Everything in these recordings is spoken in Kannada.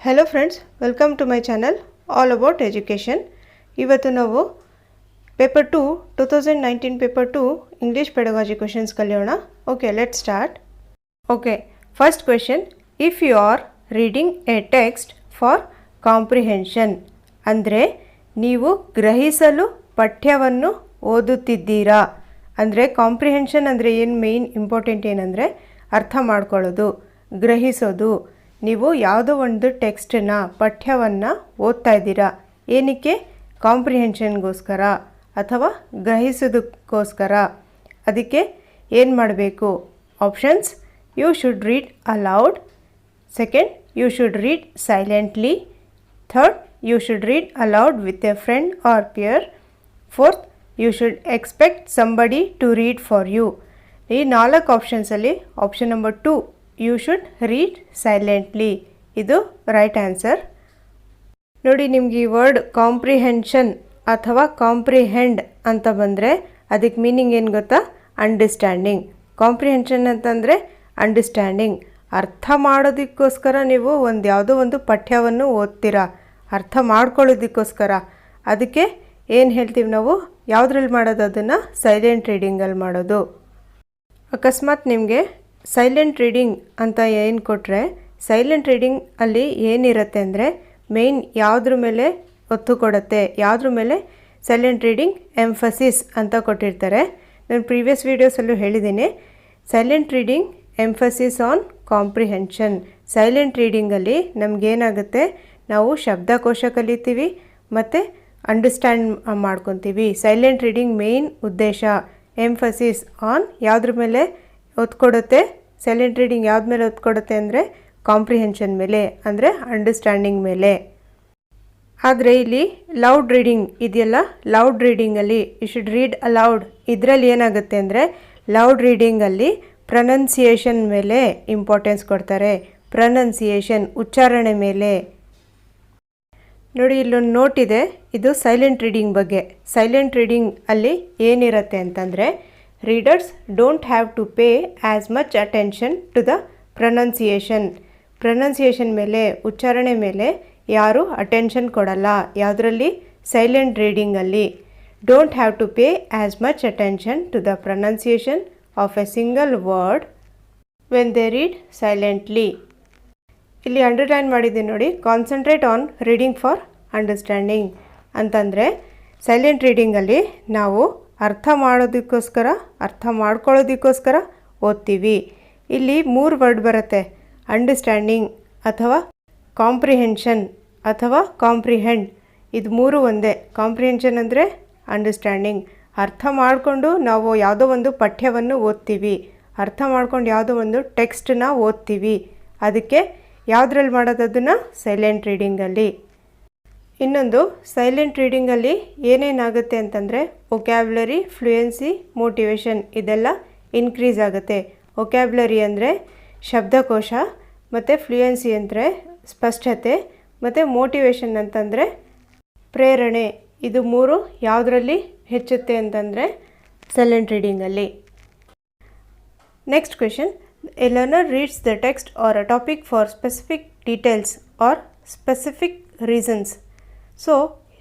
Hello friends, welcome to my channel all about education. ಇವತ್ತು ನಾವು paper 2 2019 paper 2 English pedagogy questions ಕಲಿಯೋಣ. Okay, let's start. Okay, first question, if you are reading a text for comprehension, ಅಂದರೆ ನೀವು ಗ್ರಹಿಸಲು ಪಠ್ಯವನ್ನು ಓದುತ್ತಿದ್ದೀರಾ. ಅಂದರೆ ಕಾಂಪ್ರಿಹೆನ್ಷನ್ ಅಂದರೆ ಏನು ಮೇಯ್ನ್ ಇಂಪಾರ್ಟೆಂಟ್ ಏನಂದರೆ ಅರ್ಥ ಮಾಡ್ಕೊಳ್ಳೋದು, ಗ್ರಹಿಸೋದು. ನೀವು ಯಾವುದೋ ಒಂದು ಟೆಕ್ಸ್ಟನ್ನು ಪಠ್ಯವನ್ನು ಓದ್ತಾ ಇದ್ದೀರಾ, ಏನಕ್ಕೆ? ಕಾಂಪ್ರಿಹೆನ್ಷನ್ಗೋಸ್ಕರ ಅಥವಾ ಗ್ರಹಿಸೋದಕ್ಕೋಸ್ಕರ. ಅದಕ್ಕೆ ಏನು ಮಾಡಬೇಕು? Options: you should read aloud. Second, you should read silently. Third, you should read aloud with a friend or peer. Fourth, you should expect somebody to read for you. ಈ 4 ಆಪ್ಷನ್ಸಲ್ಲಿ option number 2, you should read silently, ಇದು ರೈಟ್ ಆನ್ಸರ್. ನೋಡಿ, ನಿಮ್ಗೆ ಈ ವರ್ಡ್ ಕಾಂಪ್ರಿಹೆನ್ಷನ್ ಅಥವಾ ಕಾಂಪ್ರಿಹೆಂಡ್ ಅಂತ ಬಂದರೆ ಅದಕ್ಕೆ ಮೀನಿಂಗ್ ಏನು ಗೊತ್ತಾ? ಅಂಡರ್ಸ್ಟ್ಯಾಂಡಿಂಗ್. ಕಾಂಪ್ರಿಹೆನ್ಷನ್ ಅಂತಂದರೆ ಅಂಡರ್ಸ್ಟ್ಯಾಂಡಿಂಗ್. ಅರ್ಥ ಮಾಡೋದಕ್ಕೋಸ್ಕರ ನೀವು ಯಾವುದೋ ಒಂದು ಪಠ್ಯವನ್ನು ಓದ್ತೀರಾ, ಅರ್ಥ ಮಾಡ್ಕೊಳ್ಳೋದಕ್ಕೋಸ್ಕರ. ಅದಕ್ಕೆ ಏನು ಹೇಳ್ತೀವಿ ನಾವು? ಯಾವುದ್ರಲ್ಲಿ ಮಾಡೋದು? ಅದನ್ನು ಸೈಲೆಂಟ್ ರೀಡಿಂಗಲ್ಲಿ ಮಾಡೋದು. ಅಕಸ್ಮಾತ್ ನಿಮಗೆ ಸೈಲೆಂಟ್ ರೀಡಿಂಗ್ ಅಂತ ಏನು ಕೊಟ್ಟರೆ, ಸೈಲೆಂಟ್ ರೀಡಿಂಗ್ ಅಲ್ಲಿ ಏನಿರುತ್ತೆ ಅಂದರೆ ಮೇಯ್ನ್ ಯಾವುದ್ರ ಮೇಲೆ ಒತ್ತು ಕೊಡುತ್ತೆ, ಯಾವುದ್ರ ಮೇಲೆ ಸೈಲೆಂಟ್ ರೀಡಿಂಗ್ ಎಂಫಸಿಸ್ ಅಂತ ಕೊಟ್ಟಿರ್ತಾರೆ. ನಾನು ಪ್ರೀವಿಯಸ್ ವೀಡಿಯೋಸಲ್ಲೂ ಹೇಳಿದ್ದೀನಿ, silent reading emphasis on comprehension. Silent ರೀಡಿಂಗಲ್ಲಿ ನಮಗೇನಾಗುತ್ತೆ, ನಾವು ಶಬ್ದಕೋಶ ಕಲಿತೀವಿ ಮತ್ತು ಅಂಡರ್ಸ್ಟ್ಯಾಂಡ್ ಮಾಡ್ಕೊತೀವಿ. ಸೈಲೆಂಟ್ ರೀಡಿಂಗ್ ಮೇಯ್ನ್ ಉದ್ದೇಶ ಎಂಫಸಿಸ್ ಆನ್ ಯಾವುದ್ರ ಮೇಲೆ ಒತ್ತು ಕೊಡುತ್ತೆ? ಸೈಲೆಂಟ್ ರೀಡಿಂಗ್ ಯಾವ್ದ ಮೇಲೆ ಒತ್ತು ಕೊಡುತ್ತೆ ಅಂದರೆ ಕಾಂಪ್ರಿಹೆನ್ಷನ್ ಮೇಲೆ, ಅಂದರೆ ಅಂಡರ್ಸ್ಟ್ಯಾಂಡಿಂಗ್ ಮೇಲೆ. ಆದರೆ ಇಲ್ಲಿ ಲೌಡ್ ರೀಡಿಂಗ್ ಇದೆಯಲ್ಲ, ಲೌಡ್ ರೀಡಿಂಗಲ್ಲಿ ಯು ಶುಡ್ ರೀಡ್ ಅಲೌಡ್. ಇದರಲ್ಲಿ ಏನಾಗುತ್ತೆ ಅಂದರೆ ಲೌಡ್ ರೀಡಿಂಗಲ್ಲಿ ಪ್ರೊನೌನ್ಸಿಯೇಷನ್ ಮೇಲೆ ಇಂಪಾರ್ಟೆನ್ಸ್ ಕೊಡ್ತಾರೆ. ಪ್ರೊನೌನ್ಸಿಯೇಷನ್, ಉಚ್ಚಾರಣೆ ಮೇಲೆ. ನೋಡಿ, ಇಲ್ಲೊಂದು ನೋಟ್ ಇದೆ, ಇದು ಸೈಲೆಂಟ್ ರೀಡಿಂಗ್ ಬಗ್ಗೆ. ಸೈಲೆಂಟ್ ರೀಡಿಂಗ್ ಅಲ್ಲಿ ಏನಿರುತ್ತೆ ಅಂತಂದರೆ, readers don't have to pay as much attention to the pronunciation. Pronunciation ಮೇಲೆ, ಉಚ್ಚಾರಣೆ ಮೇಲೆ ಯಾರು ಅಟೆನ್ಷನ್ ಕೊಡಲ್ಲ. ಯಾವುದರಲ್ಲಿ? ಸೈಲೆಂಟ್ ರೀಡಿಂಗಲ್ಲಿ. Don't have to pay as much attention to the pronunciation of A single word when they read silently. ಇಲ್ಲಿ ಅಂಡರ್ಲೈನ್ ಮಾಡಿದ್ದೀನಿ ನೋಡಿ, concentrate on reading for understanding ಅಂತಂದರೆ ಸೈಲೆಂಟ್ ರೀಡಿಂಗಲ್ಲಿ ನಾವು ಅರ್ಥ ಮಾಡೋದಕ್ಕೋಸ್ಕರ, ಅರ್ಥ ಮಾಡ್ಕೊಳ್ಳೋದಕ್ಕೋಸ್ಕರ ಓದ್ತೀವಿ. ಇಲ್ಲಿ 3 ವರ್ಡ್ ಬರುತ್ತೆ: ಅಂಡರ್ಸ್ಟ್ಯಾಂಡಿಂಗ್ ಅಥವಾ ಕಾಂಪ್ರಿಹೆನ್ಷನ್ ಅಥವಾ ಕಾಂಪ್ರಿಹೆಂಡ್. ಇದು 3 ಒಂದೇ. ಕಾಂಪ್ರಿಹೆನ್ಷನ್ ಅಂದರೆ ಅಂಡರ್ಸ್ಟ್ಯಾಂಡಿಂಗ್. ಅರ್ಥ ಮಾಡಿಕೊಂಡು ನಾವು ಯಾವುದೋ ಒಂದು ಪಠ್ಯವನ್ನು ಓದ್ತೀವಿ, ಅರ್ಥ ಮಾಡ್ಕೊಂಡು ಯಾವುದೋ ಒಂದು ಟೆಕ್ಸ್ಟನ್ನ ಓದ್ತೀವಿ. ಅದಕ್ಕೆ ಯಾವುದ್ರಲ್ಲಿ ಮಾಡೋದು? ಅದನ್ನು ಸೈಲೆಂಟ್ ರೀಡಿಂಗಲ್ಲಿ. ಇನ್ನೊಂದು, ಸೈಲೆಂಟ್ ರೀಡಿಂಗಲ್ಲಿ ಏನೇನಾಗುತ್ತೆ ಅಂತಂದರೆ ವೊಕ್ಯಾಬ್ಯುಲರಿ, ಫ್ಲೂಯೆನ್ಸಿ, ಮೋಟಿವೇಶನ್ ಇದೆಲ್ಲ ಇನ್ಕ್ರೀಸ್ ಆಗುತ್ತೆ. ವೊಕ್ಯಾಬ್ಯುಲರಿ ಅಂದರೆ ಶಬ್ದಕೋಶ, ಮತ್ತು ಫ್ಲೂಯೆನ್ಸಿ ಅಂದರೆ ಸ್ಪಷ್ಟತೆ, ಮತ್ತು ಮೋಟಿವೇಶನ್ ಅಂತಂದರೆ ಪ್ರೇರಣೆ. ಇದು 3 ಯಾವುದರಲ್ಲಿ ಹೆಚ್ಚುತ್ತೆ ಅಂತಂದರೆ ಸೈಲೆಂಟ್ ರೀಡಿಂಗಲ್ಲಿ. Next question, a learner reads the text or a topic for specific details or specific reasons. So,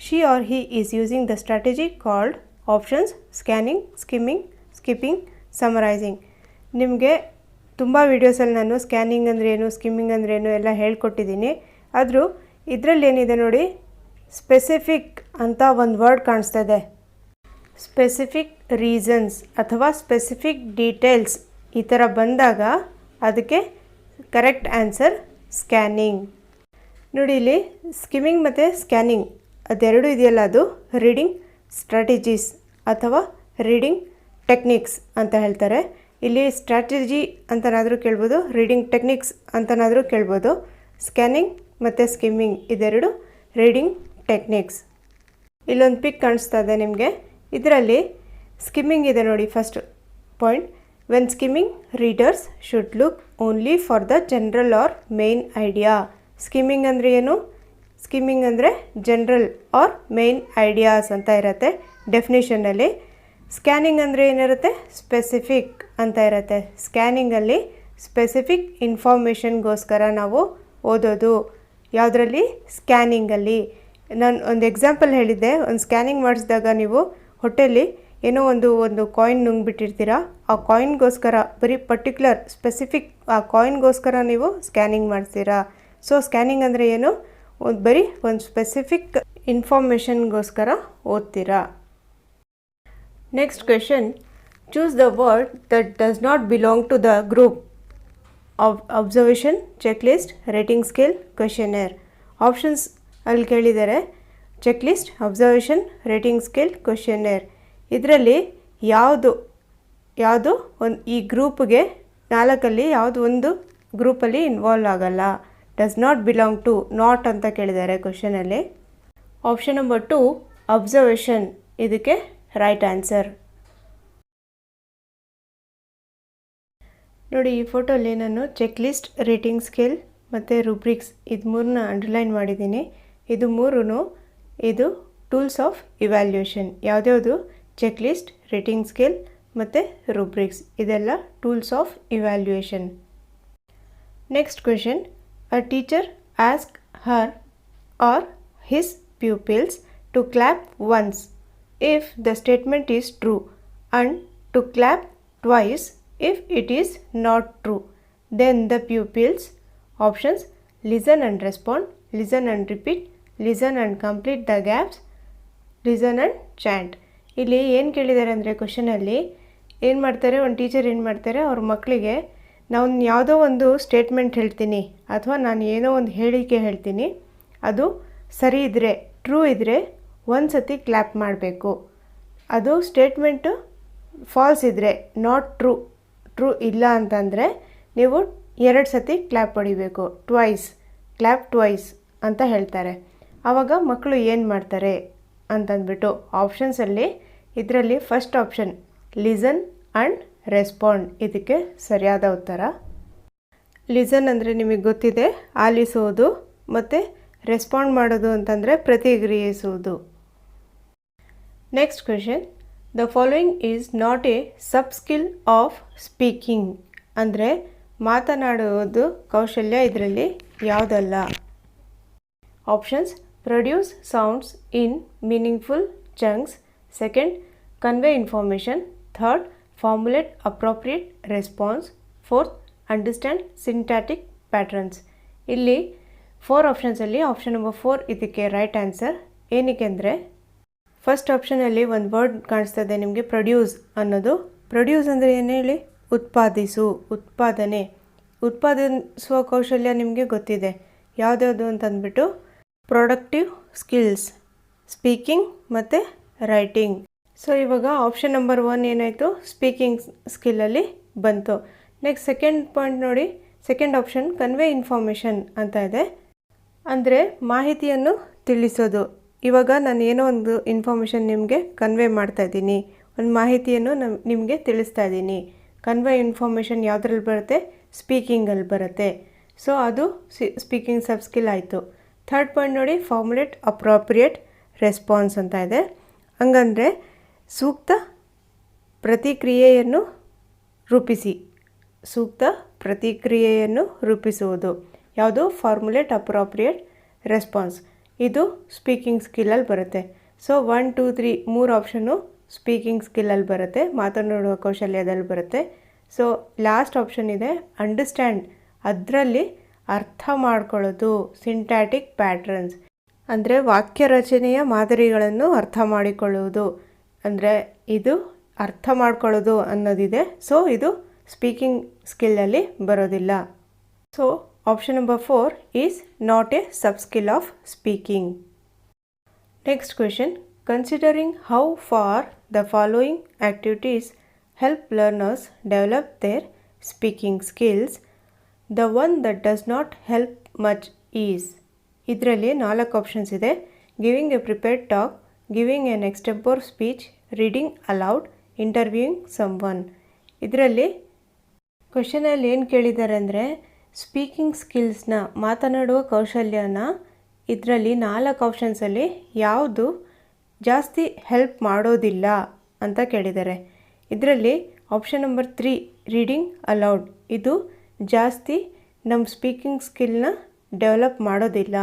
she or he is using the strategy called options: scanning, skimming, skipping, summarizing. ನಿಮಗೆ ತುಂಬ ವೀಡಿಯೋಸಲ್ಲಿ ನಾನು ಸ್ಕ್ಯಾನಿಂಗ್ ಅಂದ್ರೇನು, ಸ್ಕಿಮ್ಮಿಂಗ್ ಅಂದ್ರೇನು ಎಲ್ಲ ಹೇಳ್ಕೊಟ್ಟಿದ್ದೀನಿ. ಆದರೂ ಇದರಲ್ಲಿ ಏನಿದೆ ನೋಡಿ, ಸ್ಪೆಸಿಫಿಕ್ ಅಂತ ಒಂದು ವರ್ಡ್ ಕಾಣಿಸ್ತಾ ಇದೆ. ಸ್ಪೆಸಿಫಿಕ್ ರೀಸನ್ಸ್ ಅಥವಾ ಸ್ಪೆಸಿಫಿಕ್ ಡೀಟೇಲ್ಸ್ ಈ ಥರ ಬಂದಾಗ ಅದಕ್ಕೆ ಕರೆಕ್ಟ್ ಆನ್ಸರ್ ಸ್ಕ್ಯಾನಿಂಗ್. ನೋಡಿ, ಇಲ್ಲಿ ಸ್ಕಿಮ್ಮಿಂಗ್ ಮತ್ತು ಸ್ಕ್ಯಾನಿಂಗ್ ಅದೆರಡು ಇದೆಯಲ್ಲ, ಅದು ರೀಡಿಂಗ್ ಸ್ಟ್ರಾಟಜೀಸ್ ಅಥವಾ ರೀಡಿಂಗ್ ಟೆಕ್ನಿಕ್ಸ್ ಅಂತ ಹೇಳ್ತಾರೆ. ಇಲ್ಲಿ ಸ್ಟ್ರಾಟಜಿ ಅಂತನಾದರೂ ಕೇಳ್ಬೋದು, ರೀಡಿಂಗ್ ಟೆಕ್ನಿಕ್ಸ್ ಅಂತನಾದರೂ ಕೇಳ್ಬೋದು. ಸ್ಕ್ಯಾನಿಂಗ್ ಮತ್ತು ಸ್ಕಿಮ್ಮಿಂಗ್ ಇದೆರಡು ರೀಡಿಂಗ್ ಟೆಕ್ನಿಕ್ಸ್. ಇಲ್ಲೊಂದು ಪಿಕ್ ಕಾಣಿಸ್ತಾ ಇದೆ ನಿಮಗೆ. ಇದರಲ್ಲಿ ಸ್ಕಿಮ್ಮಿಂಗ್ ಇದೆ ನೋಡಿ. First point, when skimming readers should look only for the general or main idea. Skimming ಅಂದರೆ ಏನು? ಸ್ಕಿಮ್ಮಿಂಗ್ ಅಂದರೆ ಜನರಲ್ ಆರ್ ಮೇನ್ ಐಡಿಯಾಸ್ ಅಂತ ಇರುತ್ತೆ ಡೆಫಿನೇಷನಲ್ಲಿ. ಸ್ಕ್ಯಾನಿಂಗ್ ಅಂದರೆ ಏನಿರುತ್ತೆ? ಸ್ಪೆಸಿಫಿಕ್ ಅಂತ ಇರುತ್ತೆ. ಸ್ಕ್ಯಾನಿಂಗಲ್ಲಿ ಸ್ಪೆಸಿಫಿಕ್ ಇನ್ಫಾರ್ಮೇಷನ್ಗೋಸ್ಕರ ನಾವು ಓದೋದು. ಯಾವುದರಲ್ಲಿ? ಸ್ಕ್ಯಾನಿಂಗಲ್ಲಿ. ನಾನು ಒಂದು ಎಕ್ಸಾಂಪಲ್ ಹೇಳಿದ್ದೆ, ಒಂದು ಸ್ಕ್ಯಾನಿಂಗ್ ಮಾಡಿಸಿದಾಗ ನೀವು ಹೊಟ್ಟೆಯಲ್ಲಿ ಏನೋ ಒಂದು ಕಾಯಿನ್ ನುಂಗ್ಬಿಟ್ಟಿರ್ತೀರ, ಆ ಕಾಯಿನ್ಗೋಸ್ಕರ ಬರೀ ಪರ್ಟಿಕ್ಯುಲರ್ ಸ್ಪೆಸಿಫಿಕ್ ಆ ಕಾಯಿನ್ಗೋಸ್ಕರ ನೀವು ಸ್ಕ್ಯಾನಿಂಗ್ ಮಾಡ್ತೀರಾ. ಸೊ ಸ್ಕ್ಯಾನಿಂಗ್ ಅಂದರೆ ಏನು? ಬರೀ ಒಂದು ಸ್ಪೆಸಿಫಿಕ್ ಇನ್ಫಾರ್ಮೇಷನ್ಗೋಸ್ಕರ ಓದ್ತೀರಾ. Next question, choose the word that does not belong to the group of observation, check list, rating scale, questionnaire. Options ಅಲ್ಲಿ ಕೇಳಿದ್ದಾರೆ, check list, observation, rating scale, questionnaire. ಇದರಲ್ಲಿ ಯಾವುದು ಒಂದು ಈ ಗ್ರೂಪ್ಗೆ 4ಅಲ್ಲಿ ಯಾವುದು ಒಂದು ಗ್ರೂಪಲ್ಲಿ ಇನ್ವಾಲ್ವ್ ಆಗಲ್ಲ? Does not belong to, not ಅಂತ ಕೇಳಿದ್ದಾರೆ ಕ್ವೆಶನಲ್ಲಿ. ಆಪ್ಷನ್ ನಂಬರ್ 2 ಅಬ್ಸರ್ವೇಷನ್, ಇದಕ್ಕೆ ರೈಟ್ ಆನ್ಸರ್. ನೋಡಿ ಈ ಫೋಟೋಲ್ಲಿ ನಾನು ಚೆಕ್ ಲಿಸ್ಟ್, ರೇಟಿಂಗ್ ಸ್ಕೇಲ್ ಮತ್ತು ರುಬ್ರಿಕ್ಸ್ ಇದು 3ನ ಅಂಡರ್ಲೈನ್ ಮಾಡಿದ್ದೀನಿ. ಇದು 3 ಇದು ಟೂಲ್ಸ್ ಆಫ್ ಇವ್ಯಾಲ್ಯೂಯೇಷನ್. ಯಾವುದ್ಯಾವುದು? ಚೆಕ್ ಲಿಸ್ಟ್, ರೇಟಿಂಗ್ ಸ್ಕೇಲ್ ಮತ್ತು ರುಬ್ರಿಕ್ಸ್, ಇದೆಲ್ಲ tools of evaluation. Next question, a teacher ask her or his pupils to clap once if the statement is true and to clap twice if it is not true. Then the pupils, options, listen and respond, listen and repeat, listen and complete the gaps, listen and chant. ಇಲ್ಲಿ ಏನು ಕೇಳಿದ್ದಾರೆ ಅಂದರೆ ಕ್ವೆಶನಲ್ಲಿ ಏನು ಮಾಡ್ತಾರೆ, ಒಂದು ಟೀಚರ್ ಏನು ಮಾಡ್ತಾರೆ ಅವ್ರ ಮಕ್ಕಳಿಗೆ ನಾನು ಯಾವುದೋ ಒಂದು ಸ್ಟೇಟ್ಮೆಂಟ್ ಹೇಳ್ತೀನಿ ಅಥವಾ ನಾನು ಏನೋ ಒಂದು ಹೇಳಿಕೆ ಹೇಳ್ತೀನಿ, ಅದು ಸರಿ ಇದ್ದರೆ ಟ್ರೂ ಇದ್ದರೆ ಒಂದು ಸತಿ ಕ್ಲ್ಯಾಪ್ ಮಾಡಬೇಕು. ಅದು ಸ್ಟೇಟ್ಮೆಂಟು ಫಾಲ್ಸ್ ಇದ್ದರೆ ನಾಟ್ ಟ್ರೂ ಇಲ್ಲ ಅಂತಂದರೆ ನೀವು 2 ಸತಿ ಕ್ಲ್ಯಾಪ್ ಹೊಡಿಬೇಕು. ಕ್ಲ್ಯಾಪ್ ಟ್ವೈಸ್ ಅಂತ ಹೇಳ್ತಾರೆ. ಆವಾಗ ಮಕ್ಕಳು ಏನು ಮಾಡ್ತಾರೆ ಅಂತಂದ್ಬಿಟ್ಟು ಆಪ್ಷನ್ಸಲ್ಲಿ ಇದರಲ್ಲಿ first option listen and respond ಇದಕ್ಕೆ ಸರಿಯಾದ ಉತ್ತರ. ಲಿಸನ್ ಅಂದರೆ ನಿಮಗೆ ಗೊತ್ತಿದೆ, ಆಲಿಸುವುದು, ಮತ್ತು ರೆಸ್ಪಾಂಡ್ ಮಾಡೋದು ಅಂತಂದರೆ ಪ್ರತಿಕ್ರಿಯಿಸುವುದು. Next question, the following is not a sub skill of speaking, ಅಂದರೆ ಮಾತನಾಡುವುದು ಕೌಶಲ್ಯ ಇದರಲ್ಲಿ ಯಾವುದಲ್ಲ? Options, produce sounds in meaningful chunks, second convey information, third formulate appropriate response, fourth understand syntactic patterns. ಇಲ್ಲಿ 4 ಆಪ್ಷನ್ಸಲ್ಲಿ ಆಪ್ಷನ್ ನಂಬರ್ 4 ಇದಕ್ಕೆ ರೈಟ್ ಆನ್ಸರ್. ಏನಕ್ಕೆ ಅಂದರೆ ಫಸ್ಟ್ ಆಪ್ಷನಲ್ಲಿ ಒಂದು ವರ್ಡ್ ಕಾಣಿಸ್ತದೆ ನಿಮಗೆ, ಪ್ರೊಡ್ಯೂಸ್ ಅನ್ನೋದು. ಪ್ರೊಡ್ಯೂಸ್ ಅಂದರೆ ಏನು ಹೇಳಿ? ಉತ್ಪಾದಿಸುವ ಕೌಶಲ್ಯ ನಿಮಗೆ ಗೊತ್ತಿದೆ. ಯಾವುದ್ಯಾವುದು ಅಂತಂದ್ಬಿಟ್ಟು ಪ್ರೊಡಕ್ಟಿವ್ ಸ್ಕಿಲ್ಸ್, ಸ್ಪೀಕಿಂಗ್ ಮತ್ತು ರೈಟಿಂಗ್. ಸೊ ಇವಾಗ ಆಪ್ಷನ್ ನಂಬರ್ 1 ಏನಾಯಿತು? ಸ್ಪೀಕಿಂಗ್ ಸ್ಕಿಲ್ಲಲ್ಲಿ ಬಂತು. ನೆಕ್ಸ್ಟ್ ಸೆಕೆಂಡ್ ಪಾಯಿಂಟ್ ನೋಡಿ, ಸೆಕೆಂಡ್ ಆಪ್ಷನ್ ಕನ್ವೆ ಇನ್ಫಾರ್ಮೇಷನ್ ಅಂತ ಇದೆ, ಅಂದರೆ ಮಾಹಿತಿಯನ್ನು ತಿಳಿಸೋದು. ಇವಾಗ ನಾನು ಏನೋ ಒಂದು ಇನ್ಫಾರ್ಮೇಷನ್ ನಿಮಗೆ ಕನ್ವೆ ಮಾಡ್ತಾಯಿದ್ದೀನಿ, ಒಂದು ಮಾಹಿತಿಯನ್ನು ನಿಮಗೆ ತಿಳಿಸ್ತಾ ಇದ್ದೀನಿ. ಕನ್ವೆ ಇನ್ಫಾರ್ಮೇಷನ್ ಯಾವುದ್ರಲ್ಲಿ ಬರುತ್ತೆ? ಸ್ಪೀಕಿಂಗಲ್ಲಿ ಬರುತ್ತೆ. ಸೊ ಅದು ಸ್ಪೀಕಿಂಗ್ ಸಬ್ ಸ್ಕಿಲ್ ಆಯಿತು. ಥರ್ಡ್ ಪಾಯಿಂಟ್ ನೋಡಿ, ಫಾರ್ಮುಲೇಟ್ ಅಪ್ರೋಪ್ರಿಯೇಟ್ ರೆಸ್ಪಾನ್ಸ್ ಅಂತ ಇದೆ. ಹಂಗಂದರೆ ಸೂಕ್ತ ಪ್ರತಿಕ್ರಿಯೆಯನ್ನು ರೂಪಿಸುವುದು. ಯಾವುದು? Formulate appropriate response. ಇದು ಸ್ಪೀಕಿಂಗ್ ಸ್ಕಿಲ್ಲಲ್ಲಿ ಬರುತ್ತೆ. ಸೊ 1, 2, 3 3 ಆಪ್ಷನ್ನು ಸ್ಪೀಕಿಂಗ್ ಸ್ಕಿಲ್ಲಲ್ಲಿ ಬರುತ್ತೆ, ಮಾತನಾಡುವ ಕೌಶಲ್ಯದಲ್ಲಿ ಬರುತ್ತೆ. ಸೊ ಲಾಸ್ಟ್ ಆಪ್ಷನ್ ಇದೆ ಅಂಡರ್ಸ್ಟ್ಯಾಂಡ್, ಅದರಲ್ಲಿ ಅರ್ಥ ಮಾಡ್ಕೊಳ್ಳೋದು, ಸಿಂಟ್ಯಾಟಿಕ್ ಪ್ಯಾಟ್ರನ್ಸ್, ಅಂದರೆ ವಾಕ್ಯ ರಚನೆಯ ಮಾದರಿಗಳನ್ನು ಅರ್ಥ ಮಾಡಿಕೊಳ್ಳುವುದು. ಅಂದರೆ ಇದು ಅರ್ಥ ಮಾಡ್ಕೊಳ್ಳೋದು ಅನ್ನೋದಿದೆ. ಸೊ ಇದು ಸ್ಪೀಕಿಂಗ್ ಸ್ಕಿಲ್ಲಲ್ಲಿ ಬರೋದಿಲ್ಲ. So option number 4 is not a sub skill of speaking. Next question, considering how far the following activities help learners develop their speaking skills, the one that does not help much is. ಇದರಲ್ಲಿ 4 ಆಪ್ಷನ್ಸ್ ಇದೆ. Giving a prepared talk, giving an extempore speech, reading aloud, interviewing someone. ಇದರಲ್ಲಿ ಕ್ವೆಶನಲ್ಲಿ ಏನು ಕೇಳಿದ್ದಾರೆ ಅಂದರೆ ಸ್ಪೀಕಿಂಗ್ ಸ್ಕಿಲ್ಸ್ನ, ಮಾತನಾಡುವ ಕೌಶಲ್ಯನ ಇದರಲ್ಲಿ 4 ಆಪ್ಷನ್ಸಲ್ಲಿ ಯಾವುದು ಜಾಸ್ತಿ ಹೆಲ್ಪ್ ಮಾಡೋದಿಲ್ಲ ಅಂತ ಕೇಳಿದ್ದಾರೆ. ಇದರಲ್ಲಿ ಆಪ್ಷನ್ ನಂಬರ್ 3 ರೀಡಿಂಗ್ ಅಲೌಡ್, ಇದು ಜಾಸ್ತಿ ನಮ್ಮ ಸ್ಪೀಕಿಂಗ್ ಸ್ಕಿಲ್ನ ಡೆವಲಪ್ ಮಾಡೋದಿಲ್ಲ.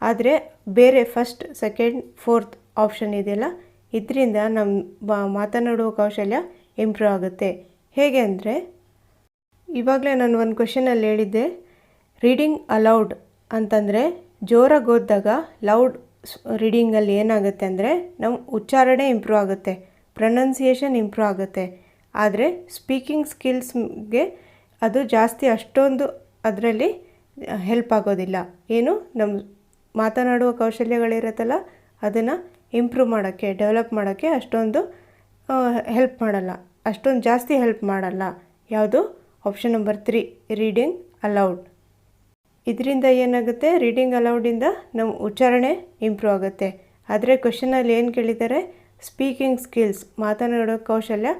ಆದರೆ ಬೇರೆ ಫಸ್ಟ್, ಸೆಕೆಂಡ್, ಫೋರ್ತ್ ಆಪ್ಷನ್ ಇದೆಯಲ್ಲ, ಇದರಿಂದ ನಮ್ಮ ಮಾತನಾಡುವ ಕೌಶಲ್ಯ ಇಂಪ್ರೂವ್ ಆಗುತ್ತೆ. ಹೇಗೆ ಅಂದರೆ, ಇವಾಗಲೇ ನಾನು ಒಂದು ಕ್ವೆಶನಲ್ಲಿ ಹೇಳಿದ್ದೆ, ರೀಡಿಂಗ್ ಅಲೌಡ್ ಅಂತಂದರೆ ಜೋರಾಗಿ ಓದಿದಾಗ ಲೌಡ್ ರೀಡಿಂಗಲ್ಲಿ ಏನಾಗುತ್ತೆ ಅಂದರೆ ನಮ್ಮ ಉಚ್ಚಾರಣೆ ಇಂಪ್ರೂವ್ ಆಗುತ್ತೆ, ಪ್ರೊನೌನ್ಸಿಯೇಷನ್ ಇಂಪ್ರೂವ್ ಆಗುತ್ತೆ. ಆದರೆ ಸ್ಪೀಕಿಂಗ್ ಸ್ಕಿಲ್ಸ್ಗೆ ಅದು ಜಾಸ್ತಿ ಅಷ್ಟೊಂದು ಅದರಲ್ಲಿ ಹೆಲ್ಪ್ ಆಗೋದಿಲ್ಲ. ಏನು ನಮ್ಮ ಮಾತನಾಡುವ ಕೌಶಲ್ಯಗಳಿರುತ್ತಲ್ಲ ಅದನ್ನು ಇಂಪ್ರೂವ್ ಮಾಡೋಕ್ಕೆ, ಡೆವಲಪ್ ಮಾಡೋಕ್ಕೆ ಅಷ್ಟೊಂದು ಹೆಲ್ಪ್ ಮಾಡಲ್ಲ, ಅಷ್ಟೊಂದು ಜಾಸ್ತಿ ಹೆಲ್ಪ್ ಮಾಡಲ್ಲ. ಯಾವುದು? Option number 3, reading aloud. ಇದರಿಂದ ಏನಾಗುತ್ತೆ, ರೀಡಿಂಗ್ ಅಲೌಡಿಂದ ನಮ್ಮ ಉಚ್ಚಾರಣೆ ಇಂಪ್ರೂವ್ ಆಗುತ್ತೆ. ಆದರೆ ಕ್ವೆಶನಲ್ಲಿ ಏನು ಕೇಳಿದ್ದಾರೆ, ಸ್ಪೀಕಿಂಗ್ ಸ್ಕಿಲ್ಸ್, ಮಾತನಾಡೋ ಕೌಶಲ್ಯ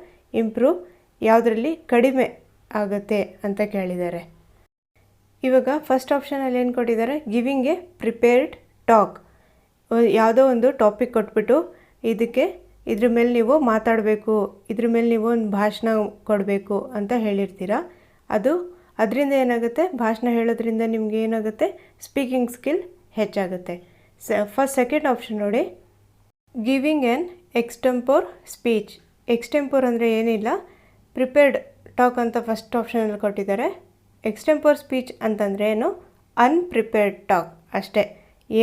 ಇಂಪ್ರೂವ್ ಯಾವುದರಲ್ಲಿ ಕಡಿಮೆ ಆಗುತ್ತೆ ಅಂತ ಕೇಳಿದ್ದಾರೆ. ಇವಾಗ ಫಸ್ಟ್ ಆಪ್ಷನಲ್ಲಿ ಏನು ಕೊಟ್ಟಿದ್ದಾರೆ, ಗಿವಿಂಗ್ ಎ ಪ್ರಿಪೇರ್ಡ್ ಟಾಕ್. ಯಾವುದೋ ಒಂದು ಟಾಪಿಕ್ ಕೊಟ್ಬಿಟ್ಟು ಇದ್ರ ಮೇಲೆ ನೀವು ಮಾತಾಡಬೇಕು, ಇದ್ರ ಮೇಲೆ ನೀವು ಒಂದು ಭಾಷಣ ಕೊಡಬೇಕು ಅಂತ ಹೇಳಿರ್ತೀರ. ಅದರಿಂದ ಏನಾಗುತ್ತೆ, ಭಾಷಣ ಹೇಳೋದ್ರಿಂದ ನಿಮ್ಗೆ ಏನಾಗುತ್ತೆ, ಸ್ಪೀಕಿಂಗ್ ಸ್ಕಿಲ್ ಹೆಚ್ಚಾಗುತ್ತೆ. ಸೆಕೆಂಡ್ ಆಪ್ಷನ್ ನೋಡಿ, giving an extempore speech. Extempore ಅಂದರೆ ಏನಿಲ್ಲ, ಪ್ರಿಪೇರ್ಡ್ ಟಾಕ್ ಅಂತ ಫಸ್ಟ್ ಆಪ್ಷನಲ್ಲಿ ಕೊಟ್ಟಿದ್ದಾರೆ. ಎಕ್ಸ್ಟೆಂಪೋರ್ ಸ್ಪೀಚ್ ಅಂತಂದರೆ ಏನು, ಅನ್ಪ್ರಿಪೇರ್ಡ್ ಟಾಕ್ ಅಷ್ಟೇ.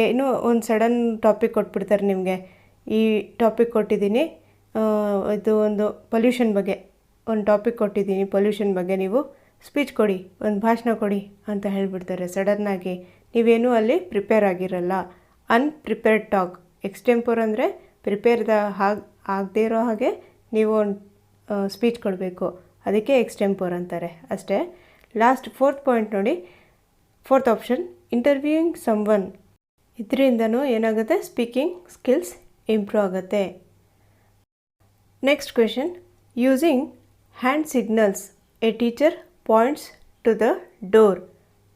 ಏನು ಒಂದು ಸಡನ್ ಟಾಪಿಕ್ ಕೊಟ್ಬಿಡ್ತಾರೆ ನಿಮಗೆ, ಈ ಟಾಪಿಕ್ ಕೊಟ್ಟಿದ್ದೀನಿ, ಇದು ಒಂದು ಪೊಲ್ಯೂಷನ್ ಬಗ್ಗೆ ಒಂದು ಟಾಪಿಕ್ ಕೊಟ್ಟಿದ್ದೀನಿ, ಪೊಲ್ಯೂಷನ್ ಬಗ್ಗೆ ನೀವು ಸ್ಪೀಚ್ ಕೊಡಿ, ಒಂದು ಭಾಷಣ ಕೊಡಿ ಅಂತ ಹೇಳಿಬಿಡ್ತಾರೆ ಸಡನ್ನಾಗಿ. ನೀವೇನೂ ಅಲ್ಲಿ ಪ್ರಿಪೇರ್ ಆಗಿರಲ್ಲ. Unprepared talk. ಎಕ್ಸ್ಟೆಂಪೋರ್ ಅಂದರೆ ಆಗದೇ ಇರೋ ಹಾಗೆ ನೀವು ಒಂದು ಸ್ಪೀಚ್ ಕೊಡಬೇಕು, ಅದಕ್ಕೆ ಎಕ್ಸ್ಟೆಂಪೋರ್ ಅಂತಾರೆ ಅಷ್ಟೇ. ಲಾಸ್ಟ್ ಫೋರ್ತ್ ಪಾಯಿಂಟ್ ನೋಡಿ, ಫೋರ್ತ್ ಆಪ್ಷನ್, ಇಂಟರ್ವ್ಯೂಯಿಂಗ್ ಸಮ್ವನ್. ಇದರಿಂದನೂ ಏನಾಗುತ್ತೆ, ಸ್ಪೀಕಿಂಗ್ ಸ್ಕಿಲ್ಸ್ ಇಂಪ್ರೂವ್ ಆಗುತ್ತೆ. Next question, using hand signals a teacher points to the door.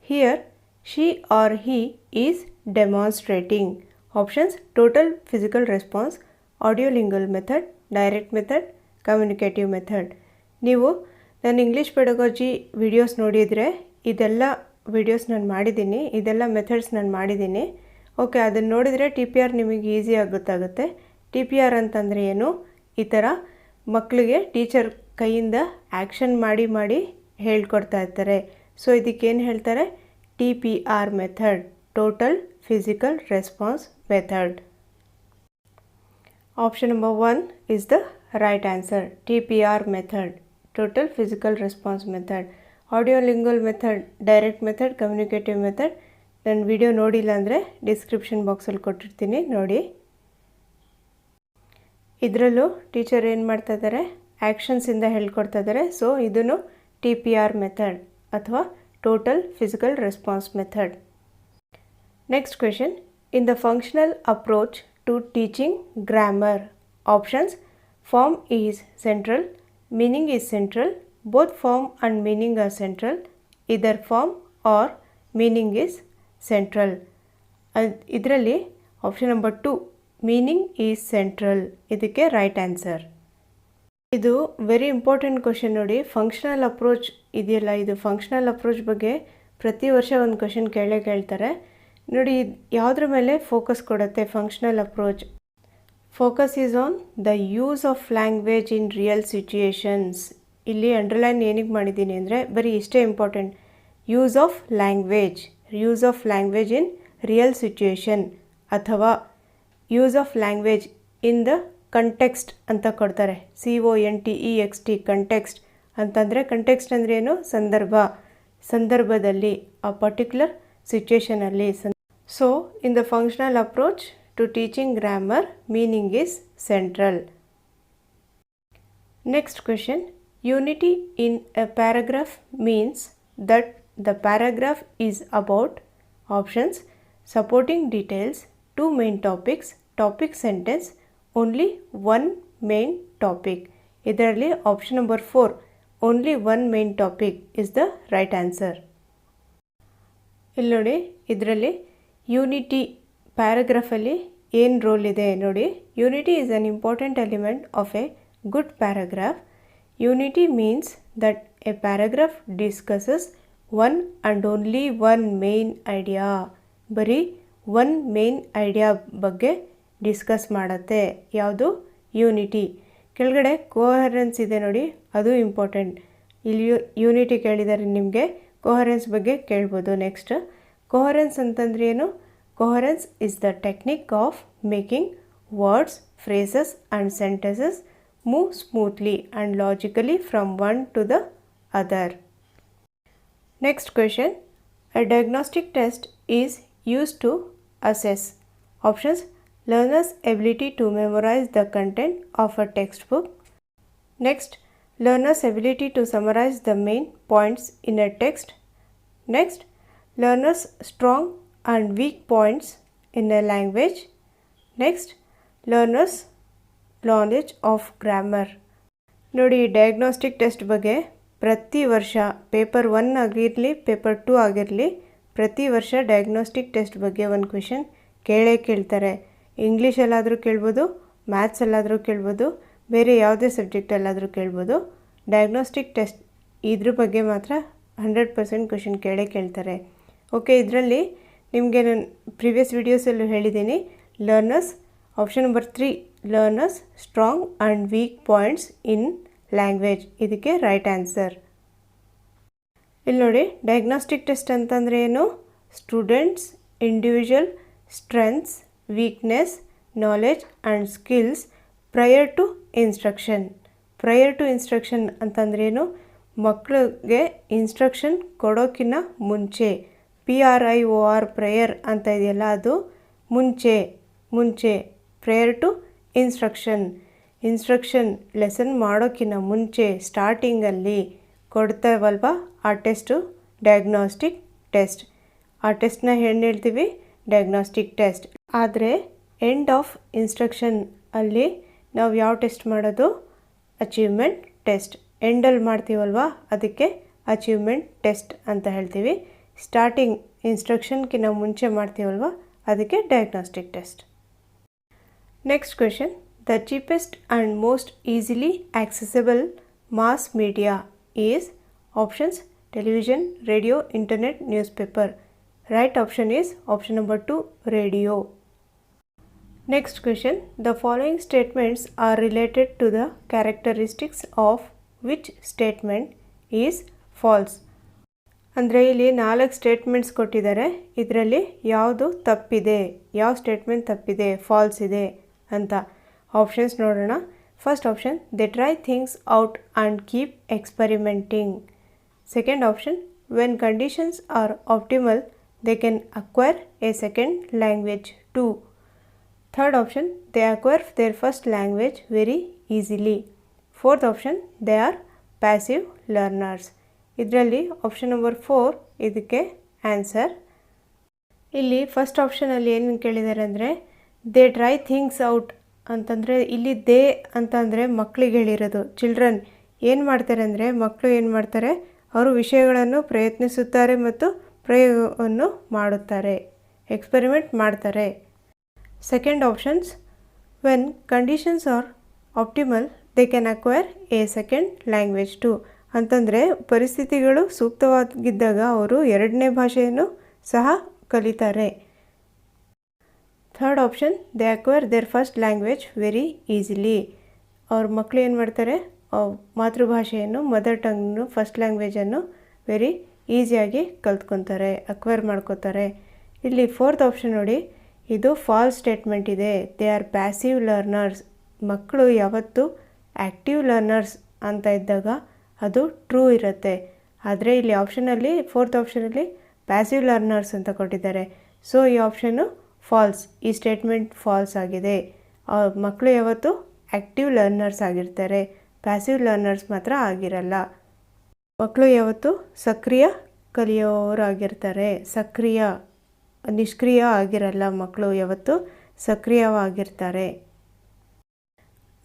Here she or he is demonstrating. Options, total physical response, audiolingual method, direct method, communicative method. ನೀವು ನಾನು ಇಂಗ್ಲೀಷ್ ಪೆಡಗಾಜಿ ವಿಡಿಯೋಸ್ ನೋಡಿದರೆ ಇದೆಲ್ಲ ವಿಡಿಯೋಸ್ ನಾನು ಮಾಡಿದ್ದೀನಿ, ಇದೆಲ್ಲ ಮೆಥಡ್ಸ್ ನಾನು ಮಾಡಿದ್ದೀನಿ. ಓಕೆ, ಅದನ್ನು ನೋಡಿದರೆ TPR ನಿಮಗೆ ಈಸಿಯಾಗಿ ಗೊತ್ತಾಗುತ್ತೆ. TPR ಅಂತಂದರೆ ಏನು, ಈ ಥರ ಮಕ್ಕಳಿಗೆ ಟೀಚರ್ ಕೈಯಿಂದ ಆ್ಯಕ್ಷನ್ ಮಾಡಿ ಹೇಳ್ಕೊಡ್ತಾ ಇರ್ತಾರೆ. ಸೊ ಇದಕ್ಕೇನು ಹೇಳ್ತಾರೆ, TPR method, total physical response method. Option number 1 is the right answer. TPR method, total physical response method. Audiolingual method, direct method, communicative method. ನನ್ನ ವಿಡಿಯೋ ನೋಡಿಲ್ಲ ಅಂದರೆ ಡಿಸ್ಕ್ರಿಪ್ಷನ್ ಬಾಕ್ಸಲ್ಲಿ ಕೊಟ್ಟಿರ್ತೀನಿ ನೋಡಿ. ಇದರಲ್ಲೂ ಟೀಚರ್ ಏನು ಮಾಡ್ತಾ ಇದ್ದಾರೆ, ಆ್ಯಕ್ಷನ್ಸಿಂದ ಹೇಳ್ಕೊಡ್ತಾ ಇದ್ದಾರೆ. ಸೊ ಇದನ್ನು TPR ಮೆಥಡ್ ಅಥವಾ total physical response method. Next question, in the functional approach to teaching grammar, options, form is central, meaning is central, both form and meaning are central, either form or meaning is central. ಇದರಲ್ಲಿ option number 2, meaning is central, ಇದಕ್ಕೆ ರೈಟ್ ಆನ್ಸರ್. ಇದು ವೆರಿ ಇಂಪಾರ್ಟೆಂಟ್ ಕ್ವೆಶನ್ ನೋಡಿ. ಫಂಕ್ಷನಲ್ ಅಪ್ರೋಚ್ ಇದೆಯಲ್ಲ, ಇದು ಫಂಕ್ಷನಲ್ ಅಪ್ರೋಚ್ ಬಗ್ಗೆ ಪ್ರತಿ ವರ್ಷ ಒಂದು ಕ್ವೆಶನ್ ಕೇಳ್ತಾರೆ ನೋಡಿ. ಯಾವುದ್ರ ಮೇಲೆ ಫೋಕಸ್ ಕೊಡುತ್ತೆ functional approach? Focus is on the use of language in real situations. ಇಲ್ಲಿ ಅಂಡರ್ಲೈನ್ ಏನಿಗೆ ಮಾಡಿದ್ದೀನಿ ಅಂದರೆ ಬರೀ ಇಷ್ಟೇ important, use of language in real situation ಅಥವಾ use of language in the context ಅಂತ ಕೊಡ್ತಾರೆ. CONTEXT, ಕಂಟೆಕ್ಸ್ಟ್ ಅಂತಂದರೆ, ಕಂಟೆಕ್ಸ್ಟ್ ಅಂದರೆ ಏನು, ಸಂದರ್ಭದಲ್ಲಿ, ಆ ಪರ್ಟಿಕ್ಯುಲರ್ ಸಿಚುಯೇಷನಲ್ಲಿ. So in the functional approach to teaching grammar, meaning is central. Next question, unity in a paragraph means that the paragraph is about. Options, supporting details, 2 main topics, topic sentence, only one main topic. ಇದರಲ್ಲಿ option number 4, only one main topic is the right answer. ಇಲ್ಲಿ ನೋಡಿ, ಇದರಲ್ಲಿ ಯೂನಿಟಿ ಪ್ಯಾರಾಗ್ರಾಫಲ್ಲಿ ಏನು ರೋಲ್ ಇದೆ ನೋಡಿ. Unity is an important element of A good paragraph. Unity means that A paragraph discusses one and only one main idea, ಬರೀ ಒನ್ ಮೇನ್ ಐಡಿಯಾ ಬಗ್ಗೆ ಡಿಸ್ಕಸ್ ಮಾಡುತ್ತೆ. ಯಾವುದು? ಯೂನಿಟಿ. ಕೆಳಗಡೆ ಕೋಹರೆನ್ಸ್ ಇದೆ ನೋಡಿ, ಅದು ಇಂಪಾರ್ಟೆಂಟ್. ಇಲ್ಲಿ ಯೂನಿಟಿ ಕೇಳಿದರೆ ನಿಮಗೆ ಕೋಹರೆನ್ಸ್ ಬಗ್ಗೆ ಕೇಳ್ಬೋದು. ನೆಕ್ಸ್ಟ್, ಕೋಹರೆನ್ಸ್ ಅಂತಂದ್ರೆ ಏನು? Coherence is the technique of making words, phrases and sentences move smoothly and logically from one to the other. Next question. A diagnostic test is used to assess options: learner's ability to memorize the content of a textbook. Next, learner's ability to summarize the main points in a text. Next, learner's strong and weak points in a language. Next, learners knowledge of grammar. ನೋಡಿ, ಡಯಾಗ್ನೋಸ್ಟಿಕ್ ಟೆಸ್ಟ್ ಬಗ್ಗೆ ಪ್ರತಿ ವರ್ಷ ಪೇಪರ್ 1 ಆಗಿರಲಿ ಪೇಪರ್ 2 ಆಗಿರಲಿ ಪ್ರತಿ ವರ್ಷ ಡಯಾಗ್ನೋಸ್ಟಿಕ್ ಟೆಸ್ಟ್ ಬಗ್ಗೆ ಒಂದು ಕ್ವೆಶನ್ ಕೇಳ್ತಾರೆ. ಇಂಗ್ಲೀಷಲ್ಲಾದರೂ ಕೇಳ್ಬೋದು, ಮ್ಯಾಥ್ಸಲ್ಲಾದರೂ ಕೇಳ್ಬೋದು, ಬೇರೆ ಯಾವುದೇ ಸಬ್ಜೆಕ್ಟಲ್ಲಾದರೂ ಕೇಳ್ಬೋದು. ಡಯಾಗ್ನೋಸ್ಟಿಕ್ ಟೆಸ್ಟ್ ಇದ್ರ ಬಗ್ಗೆ ಮಾತ್ರ 100% ಕ್ವೆಶನ್ ಕೇಳ್ತಾರೆ. ಓಕೆ, ಇದರಲ್ಲಿ ನಿಮಗೆ ನಾನು ಪ್ರಿವಿಯಸ್ ವಿಡಿಯೋಸಲ್ಲೂ ಹೇಳಿದ್ದೀನಿ. Learners option number 3, learners strong and weak points in language, ಇದಕ್ಕೆ ರೈಟ್ ಆನ್ಸರ್. ಇಲ್ಲಿ ನೋಡಿ, ಡಯಾಗ್ನೋಸ್ಟಿಕ್ ಟೆಸ್ಟ್ ಅಂತಂದರೆ ಏನು? Students individual strengths, weakness, knowledge and skills prior to instruction. Prior to instruction ಅಂತಂದ್ರೇನು? ಮಕ್ಕಳಿಗೆ ಇನ್ಸ್ಟ್ರಕ್ಷನ್ ಕೊಡೋಕ್ಕಿಂತ ಮುಂಚೆ. PRIOR ಪ್ರಯರ್ ಅಂತ ಇದೆಯಲ್ಲ, ಅದು ಮುಂಚೆ ಪ್ರೇಯರ್ ಟು ಇನ್ಸ್ಟ್ರಕ್ಷನ್ ಲೆಸನ್ ಮಾಡೋಕ್ಕಿಂತ ಮುಂಚೆ ಸ್ಟಾರ್ಟಿಂಗಲ್ಲಿ ಕೊಡ್ತಾವಲ್ವ, ಆ ಟೆಸ್ಟು ಡಯಾಗ್ನೋಸ್ಟಿಕ್ ಟೆಸ್ಟ್. ಆ ಟೆಸ್ಟ್ನ ಏನು ಹೇಳ್ತೀವಿ? Diagnostic test. ಆದರೆ ಎಂಡ್ ಆಫ್ ಇನ್ಸ್ಟ್ರಕ್ಷನ್ ಅಲ್ಲಿ ನಾವು ಯಾವ ಟೆಸ್ಟ್ ಮಾಡೋದು? Achievement test. ಎಂಡಲ್ಲಿ ಮಾಡ್ತೀವಲ್ವ, ಅದಕ್ಕೆ ಅಚೀವ್ಮೆಂಟ್ ಟೆಸ್ಟ್ ಅಂತ ಹೇಳ್ತೀವಿ. ಸ್ಟಾರ್ಟಿಂಗ್ ಇನ್ಸ್ಟ್ರಕ್ಷನ್ಕಿಂತ ಮುಂಚೆ ಮಾಡ್ತೀವಲ್ವ, ಅದಕ್ಕೆ diagnostic test. Next question. The cheapest and most easily accessible mass media is options: television, radio, internet, newspaper. Right option is option number 2, radio. Next question. The following statements are related to the characteristics of which statement is false? ಅಂದರೆ ಇಲ್ಲಿ 4 ಸ್ಟೇಟ್ಮೆಂಟ್ಸ್ ಕೊಟ್ಟಿದ್ದಾರೆ. ಇದರಲ್ಲಿ ಯಾವುದು ತಪ್ಪಿದೆ, ಯಾವ ಸ್ಟೇಟ್ಮೆಂಟ್ ತಪ್ಪಿದೆ, ಫಾಲ್ಸ್ ಇದೆ ಅಂತ. ಆಪ್ಷನ್ಸ್ ನೋಡೋಣ. First option, they try things out and keep experimenting. Second option, when conditions are optimal they can acquire a second language too. Third option, they acquire their first language very easily. Fourth option, they are passive learners. ಇದರಲ್ಲಿ ಆಪ್ಷನ್ ನಂಬರ್ 4 ಇದಕ್ಕೆ ಆನ್ಸರ್. ಇಲ್ಲಿ ಫಸ್ಟ್ ಆಪ್ಷನಲ್ಲಿ ಏನು ಕೇಳಿದ್ದಾರೆ ಅಂದರೆ ದೇ ಟ್ರೈ ಥಿಂಗ್ಸ್ ಔಟ್ ಅಂತಂದರೆ, ಇಲ್ಲಿ ದೇ ಅಂತಂದರೆ ಮಕ್ಕಳಿಗೆ ಹೇಳಿರೋದು. ಚಿಲ್ಡ್ರನ್ ಏನು ಮಾಡ್ತಾರೆ ಅಂದರೆ, ಮಕ್ಕಳು ಏನು ಮಾಡ್ತಾರೆ, ಅವರು ವಿಷಯಗಳನ್ನು ಪ್ರಯತ್ನಿಸುತ್ತಾರೆ ಮತ್ತು ಪ್ರಯೋಗವನ್ನು ಮಾಡುತ್ತಾರೆ, ಎಕ್ಸ್ಪೆರಿಮೆಂಟ್ ಮಾಡ್ತಾರೆ. Second options, when conditions are optimal they can acquire a second language too. ಅಂತಂದರೆ ಪರಿಸ್ಥಿತಿಗಳು ಸೂಕ್ತವಾಗಿದ್ದಾಗ ಅವರು ಎರಡನೇ ಭಾಷೆಯನ್ನು ಸಹ ಕಲಿತಾರೆ. Third option, they acquire their first language very easily. ಅವ್ರ ಮಕ್ಕಳು ಏನು ಮಾಡ್ತಾರೆ, ಮಾತೃಭಾಷೆಯನ್ನು, ಮದರ್ ಟಂಗ್ನು, ಫಸ್ಟ್ ಲ್ಯಾಂಗ್ವೇಜನ್ನು ವೆರಿ ಈಸಿಯಾಗಿ ಕಲ್ತ್ಕೊತಾರೆ, ಅಕ್ವೈರ್ ಮಾಡ್ಕೋತಾರೆ. ಇಲ್ಲಿ ಫೋರ್ತ್ ಆಪ್ಷನ್ ನೋಡಿ, ಇದು ಫಾಲ್ಸ್ ಸ್ಟೇಟ್ಮೆಂಟ್ ಇದೆ. They are passive learners. ಮಕ್ಕಳು ಯಾವತ್ತೂ ಆ್ಯಕ್ಟಿವ್ ಲರ್ನರ್ಸ್ ಅಂತ ಇದ್ದಾಗ ಅದು ಟ್ರೂ ಇರುತ್ತೆ. ಆದರೆ ಇಲ್ಲಿ ಆಪ್ಷನಲ್ಲಿ, ಫೋರ್ತ್ ಆಪ್ಷನಲ್ಲಿ ಪ್ಯಾಸಿವ್ ಲರ್ನರ್ಸ್ ಅಂತ ಕೊಟ್ಟಿದ್ದಾರೆ. ಸೊ ಈ ಆಪ್ಷನ್ನು ಫಾಲ್ಸ್, ಈ ಸ್ಟೇಟ್ಮೆಂಟ್ ಫಾಲ್ಸ್ ಆಗಿದೆ. ಮಕ್ಕಳು ಯಾವತ್ತೂ ಆ್ಯಕ್ಟಿವ್ ಲರ್ನರ್ಸ್ ಆಗಿರ್ತಾರೆ, ಪ್ಯಾಸಿವ್ ಲರ್ನರ್ಸ್ ಮಾತ್ರ ಆಗಿರಲ್ಲ. ಮಕ್ಕಳು ಯಾವತ್ತೂ ಸಕ್ರಿಯ ಕಲಿಯೋರಾಗಿರ್ತಾರೆ, ನಿಷ್ಕ್ರಿಯ ಆಗಿರಲ್ಲ. ಮಕ್ಕಳು ಯಾವತ್ತೂ ಸಕ್ರಿಯವಾಗಿರ್ತಾರೆ.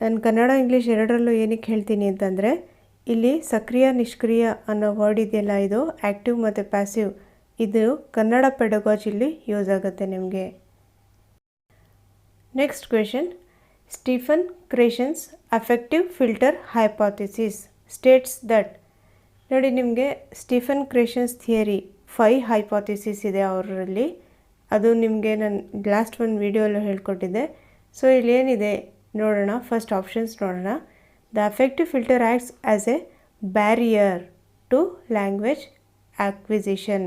ನಾನು ಕನ್ನಡ ಇಂಗ್ಲೀಷ್ ಎರಡರಲ್ಲೂ ಏನಕ್ಕೆ ಹೇಳ್ತೀನಿ ಅಂತಂದರೆ, ಇಲ್ಲಿ ಸಕ್ರಿಯ ನಿಷ್ಕ್ರಿಯ ಅನ್ನೋ ವರ್ಡ್ ಇದೆಯಲ್ಲ, ಇದು ಆ್ಯಕ್ಟಿವ್ ಮತ್ತು ಪ್ಯಾಸಿವ್, ಇದು ಕನ್ನಡ ಪೆಡಗಾಜಿಲಿ ಯೂಸ್ ಆಗುತ್ತೆ ನಿಮಗೆ. Next question. Stephen Krashen's affective filter hypothesis states that ನೋಡಿ, ನಿಮಗೆ ಸ್ಟೀಫನ್ ಕ್ರೇಷನ್ಸ್ ಥಿಯರಿ 5 ಹೈಪೋಥಿಸಿಸ್ ಇದೆ ಅವರಲ್ಲಿ. ಅದು ನಿಮಗೆ ನಾನು ಲಾಸ್ಟ್ ಒಂದು ವಿಡಿಯೋಲ್ಲೂ ಹೇಳ್ಕೊಟ್ಟಿದ್ದೆ. ಸೊ ಇಲ್ಲೇನಿದೆ ನೋಡೋಣ. ಫಸ್ಟ್ ಆಪ್ಷನ್ಸ್ ನೋಡೋಣ. The affective filter acts as a barrier to language acquisition.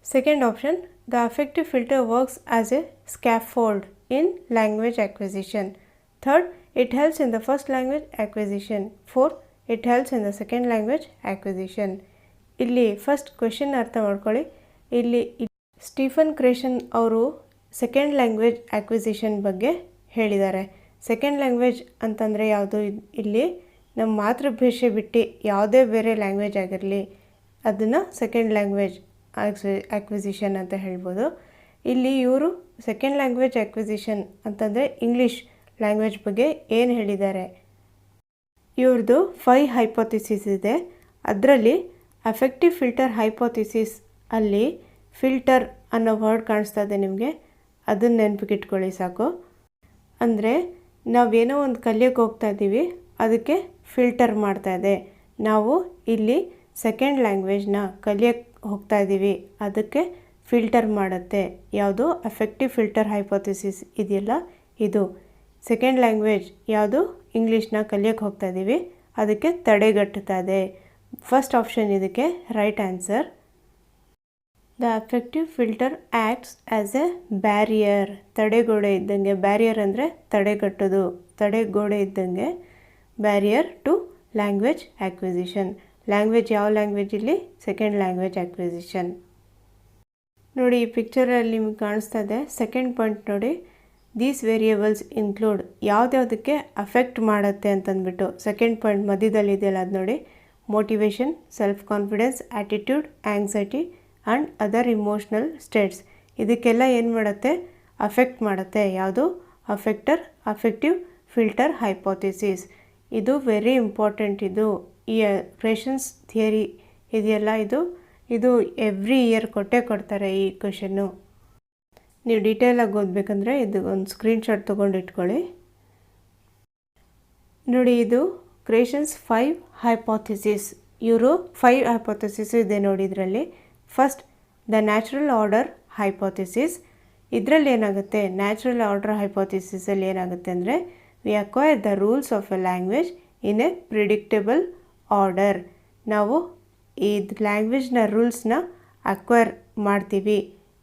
Second option, the affective filter works as a scaffold in language acquisition. Third, it helps in the first language acquisition. Fourth, it helps in the second language acquisition. ಇಲ್ಲಿ ಫಸ್ಟ್ ಕ್ವೆಶನ್ ಅರ್ಥ ಮಾಡ್ಕೊಳ್ಳಿ. ಇಲ್ಲಿ ಸ್ಟೀಫನ್ ಕ್ರೇಷನ್ ಅವರು ಸೆಕೆಂಡ್ ಲ್ಯಾಂಗ್ವೇಜ್ ಆಕ್ವಿಸಿಷನ್ ಬಗ್ಗೆ ಹೇಳಿದ್ದಾರೆ. ಸೆಕೆಂಡ್ ಲ್ಯಾಂಗ್ವೇಜ್ ಅಂತಂದರೆ ಯಾವುದು? ಇಲ್ಲಿ ನಮ್ಮ ಮಾತೃಭಾಷೆ ಬಿಟ್ಟು ಯಾವುದೇ ಬೇರೆ ಲ್ಯಾಂಗ್ವೇಜ್ ಆಗಿರಲಿ ಅದನ್ನು ಸೆಕೆಂಡ್ ಲ್ಯಾಂಗ್ವೇಜ್ ಆಕ್ವಿಸಿಷನ್ ಅಂತ ಹೇಳ್ಬೋದು. ಇಲ್ಲಿ ಇವರು ಸೆಕೆಂಡ್ ಲ್ಯಾಂಗ್ವೇಜ್ ಆಕ್ವಿಸಿಷನ್ ಅಂತಂದರೆ ಇಂಗ್ಲೀಷ್ ಲ್ಯಾಂಗ್ವೇಜ್ ಬಗ್ಗೆ ಏನು ಹೇಳಿದ್ದಾರೆ? ಇವ್ರದ್ದು 5 ಹೈಪೋಥಿಸಿಸ್ ಇದೆ. ಅದರಲ್ಲಿ ಅಫೆಕ್ಟಿವ್ ಫಿಲ್ಟರ್ ಹೈಪೋಥಿಸಿಸ್ ಅಲ್ಲಿ ಫಿಲ್ಟರ್ ಅನ್ನೋ ವರ್ಡ್ ಕಾಣಿಸ್ತಾ ಇದೆ ನಿಮಗೆ, ಅದನ್ನು ನೆನಪಿಗಿಟ್ಕೊಳ್ಳಿ ಸಾಕು. ಅಂದರೆ ನಾವೇನೋ ಒಂದು ಕಲಿಯೋಕ್ಕೆ ಹೋಗ್ತಾ ಇದ್ದೀವಿ, ಅದಕ್ಕೆ ಫಿಲ್ಟರ್ ಮಾಡ್ತಾ ಇದೆ. ನಾವು ಇಲ್ಲಿ ಸೆಕೆಂಡ್ ಲ್ಯಾಂಗ್ವೇಜ್ನ ಕಲಿಯೋಕ್ಕೆ ಹೋಗ್ತಾ ಇದ್ದೀವಿ, ಅದಕ್ಕೆ ಫಿಲ್ಟರ್ ಮಾಡುತ್ತೆ. ಯಾವುದು? ಅಫೆಕ್ಟಿವ್ ಫಿಲ್ಟರ್ ಹೈಪೋಥಿಸಿಸ್ ಇದೆಯಲ್ಲ, ಇದು ಸೆಕೆಂಡ್ ಲ್ಯಾಂಗ್ವೇಜ್ ಯಾವುದು? ಇಂಗ್ಲೀಷ್ನ ಕಲಿಯೋಕ್ಕೆ ಹೋಗ್ತಾ ಇದ್ದೀವಿ, ಅದಕ್ಕೆ ತಡೆಗಟ್ಟುತ್ತಾ ಇದೆ. ಫಸ್ಟ್ ಆಪ್ಷನ್ ಇದಕ್ಕೆ right answer. The affective filter acts as a barrier, ತಡೆಗೋಡೆ ಇದ್ದಂಗೆ. ಬ್ಯಾರಿಯರ್ ಅಂದರೆ ತಡೆಗಟ್ಟೋದು, ತಡೆಗೋಡೆ ಇದ್ದಂಗೆ. Barrier to language acquisition. Language ಯಾವ ಲ್ಯಾಂಗ್ವೇಜ್ ಇಲ್ಲಿ? Second language acquisition. ನೋಡಿ, ಈ ಪಿಕ್ಚರಲ್ಲಿ ನಿಮ್ಗೆ ಕಾಣಿಸ್ತಾ ಇದೆ. ಸೆಕೆಂಡ್ ಪಾಯಿಂಟ್ ನೋಡಿ, ದೀಸ್ ವೇರಿಯೇಬಲ್ಸ್ ಇನ್ಕ್ಲೂಡ್, ಯಾವುದ್ಯಾವುದಕ್ಕೆ ಅಫೆಕ್ಟ್ ಮಾಡುತ್ತೆ ಅಂತಂದ್ಬಿಟ್ಟು ಸೆಕೆಂಡ್ ಪಾಯಿಂಟ್ ಮಧ್ಯದಲ್ಲಿ ಇದೆಯಲ್ಲ ಅದು ನೋಡಿ. Motivation, self confidence, attitude, anxiety and other emotional states. ಇದಕ್ಕೆಲ್ಲ ಏನು ಮಾಡುತ್ತೆ? ಅಫೆಕ್ಟ್ ಮಾಡುತ್ತೆ. ಯಾವುದು? Affective filter hypothesis. ಇದು ವೆರಿ ಇಂಪಾರ್ಟೆಂಟ್. ಇದು ಈ ಕ್ರೇಷನ್ಸ್ ಥಿಯರಿ ಇದೆಯಲ್ಲ, ಇದು ಎವ್ರಿ ಇಯರ್ ಕೊಡ್ತಾರೆ ಈ ಕ್ವೆಶನ್ನು. ನೀವು ಡೀಟೇಲಾಗಿ ಓದಬೇಕಂದ್ರೆ ಇದು ಒಂದು ಸ್ಕ್ರೀನ್ಶಾಟ್ ತೊಗೊಂಡು ಇಟ್ಕೊಳ್ಳಿ. ನೋಡಿ, ಇದು ಕ್ರೇಷನ್ಸ್ 5 ಹೈಪೋಥಿಸಿಸ್. ಇವರು 5 ಹೈಪೋಥಿಸಿಸ್ ಇದೆ ನೋಡಿ ಇದರಲ್ಲಿ. First, the natural order hypothesis. ಇದರಲ್ಲಿ ಏನಾಗುತ್ತೆ? ನ್ಯಾಚುರಲ್ ಆರ್ಡರ್ ಹೈಪೋಥಿಸಿಸಲ್ಲಿ ಏನಾಗುತ್ತೆ ಅಂದರೆ, we acquire the rules of a language in a predictable order. ನಾವು ಈ ಲ್ಯಾಂಗ್ವೇಜ್ನ ರೂಲ್ಸ್ನ ಅಕ್ವೈರ್ ಮಾಡ್ತೀವಿ.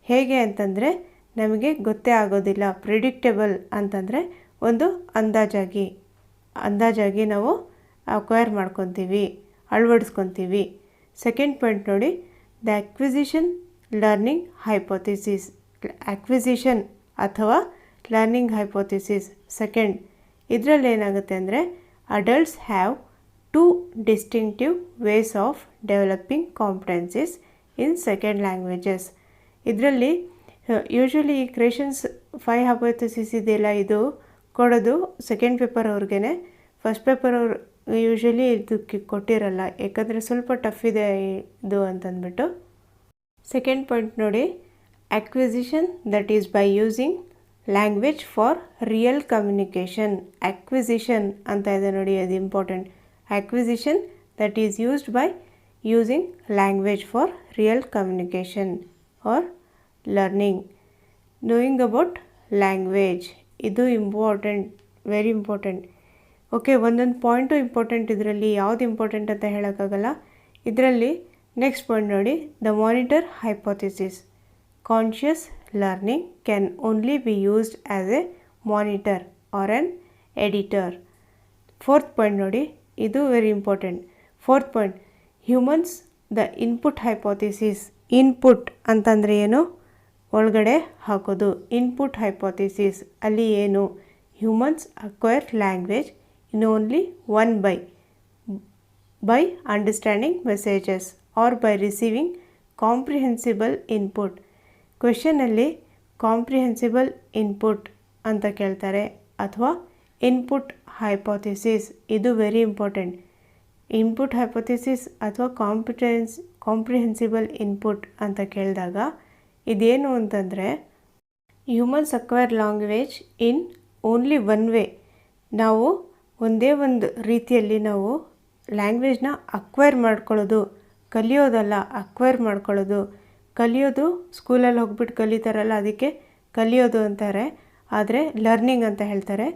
ಹೇಗೆ ಅಂತಂದರೆ ನಮಗೆ ಗೊತ್ತೇ ಆಗೋದಿಲ್ಲ. ಪ್ರಿಡಿಕ್ಟೇಬಲ್ ಅಂತಂದರೆ ಒಂದು ಅಂದಾಜಾಗಿ ನಾವು ಅಕ್ವೈರ್ ಮಾಡ್ಕೊತೀವಿ, ಅಳವಡಿಸ್ಕೊತೀವಿ. ಸೆಕೆಂಡ್ ಪಾಯಿಂಟ್ ನೋಡಿ, the acquisition learning hypothesis. Acquisition ಅಥವಾ ಲರ್ನಿಂಗ್ ಹೈಪೋಥಿಸಿಸ್ ಸೆಕೆಂಡ್. ಇದರಲ್ಲಿ ಏನಾಗುತ್ತೆ ಅಂದರೆ, adults have 2 distinctive ways of developing competencies in second languages. ಇದರಲ್ಲಿ ಯೂಶ್ವಲಿ ಈ ಕ್ರೇಷನ್ಸ್ 5 ಹೈಪೋಥಿಸಿಸ್ ಇದೆಯಲ್ಲ, ಇದು ಕೊಡೋದು ಸೆಕೆಂಡ್ ಪೇಪರ್ ಅವ್ರಿಗೇ. ಫಸ್ಟ್ ಪೇಪರ್ ಅವ್ರು ಯೂಶ್ವಲಿ ಇದಕ್ಕೆ ಕೊಟ್ಟಿರಲ್ಲ, ಯಾಕಂದರೆ ಸ್ವಲ್ಪ ಟಫ್ ಇದೆ ಇದು ಅಂತಂದ್ಬಿಟ್ಟು. ಸೆಕೆಂಡ್ ಪಾಯಿಂಟ್ ನೋಡಿ, acquisition that is by using language for real communication. acquisition ಅಂತ ಇದೆ ನೋಡಿ, ಅದು important. acquisition that is used by using language for real communication or learning. knowing about language, ಇದು ಇಂಪಾರ್ಟೆಂಟ್, ವೆರಿ ಇಂಪಾರ್ಟೆಂಟ್. ಓಕೆ, ಒಂದೊಂದು ಪಾಯಿಂಟು ಇಂಪಾರ್ಟೆಂಟ್. ಇದರಲ್ಲಿ ಯಾವುದು ಇಂಪಾರ್ಟೆಂಟ್ ಅಂತ ಹೇಳೋಕ್ಕಾಗಲ್ಲ. ಇದರಲ್ಲಿ ನೆಕ್ಸ್ಟ್ ಪಾಯಿಂಟ್ ನೋಡಿ, the monitor hypothesis. Conscious learning can only be used as a monitor or an editor. Fourth point ನೋಡಿ, ಇದು very important. Fourth point, humans the input hypothesis. Input ಅಂತಂದರೆ ಏನು? ಒಳಗಡೆ ಹಾಕೋದು. ಇನ್ಪುಟ್ ಹೈಪೋಥಿಸಿಸ್ ಅಲ್ಲಿ ಏನು? Humans acquire language in only one by understanding messages or by receiving comprehensible input. ಕ್ವೆಶನಲ್ಲಿ ಕಾಂಪ್ರಿಹೆನ್ಸಿಬಲ್ input ಅಂತ ಕೇಳ್ತಾರೆ, ಅಥವಾ ಇನ್ಪುಟ್ ಹೈಪೋಥಿಸಿಸ್. ಇದು ವೆರಿ ಇಂಪಾರ್ಟೆಂಟ್. ಇನ್ಪುಟ್ ಹೈಪೋಥಿಸಿಸ್ ಅಥವಾ ಕಾಂಪ್ರಿಹೆನ್ಸಿಬಲ್ ಇನ್ಪುಟ್ ಅಂತ ಕೇಳಿದಾಗ ಇದೇನು ಅಂತಂದರೆ, humans acquire language in only one way. ನಾವು ಒಂದೇ ಒಂದು ರೀತಿಯಲ್ಲಿ ನಾವು ಲ್ಯಾಂಗ್ವೇಜ್ನ ಅಕ್ವೈರ್ ಮಾಡ್ಕೊಳ್ಳೋದು, ಕಲಿಯೋದಲ್ಲ, ಅಕ್ವೈರ್ ಮಾಡ್ಕೊಳ್ಳೋದು. ಕಲಿಯೋದು ಸ್ಕೂಲಲ್ಲಿ ಹೋಗ್ಬಿಟ್ಟು ಕಲಿತಾರಲ್ಲ, ಅದಕ್ಕೆ ಕಲಿಯೋದು ಅಂತಾರೆ, ಆದರೆ ಲರ್ನಿಂಗ್ ಅಂತ ಹೇಳ್ತಾರೆ.